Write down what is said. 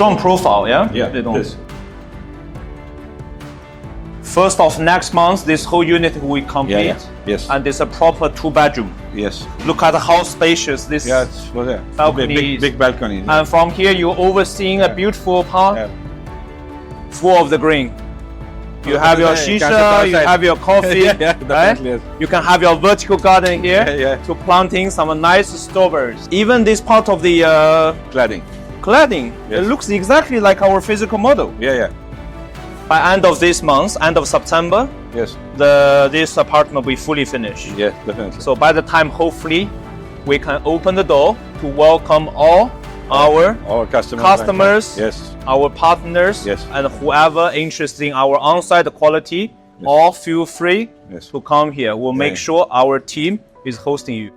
Drone profile, yeah? Yeah, They don't. this. First of next month, this whole unit will complete. Yeah. Yes. And it's a proper 2-bedroom. Yes. Look at how spacious this Yeah, it's was there. balcony is. Big balcony. And from here, you're overseeing a beautiful park full of the green. You have your shisha, you have your coffee, Yeah, right? definitely, yes. You can have your vertical garden here Yeah. to planting some nice strawberries. Even this part of the Cladding. cladding, Yes. it looks exactly like our physical model. Yeah. By end of this month, end of September, Yes. this apartment will be fully finished. Yeah, definitely. So by the time, hopefully, we can open the door to welcome all our customers, Yes. our partners, Yes. and whoever interested in our on-site quality, all feel free Yes. to come here. We'll make sure our team is hosting you.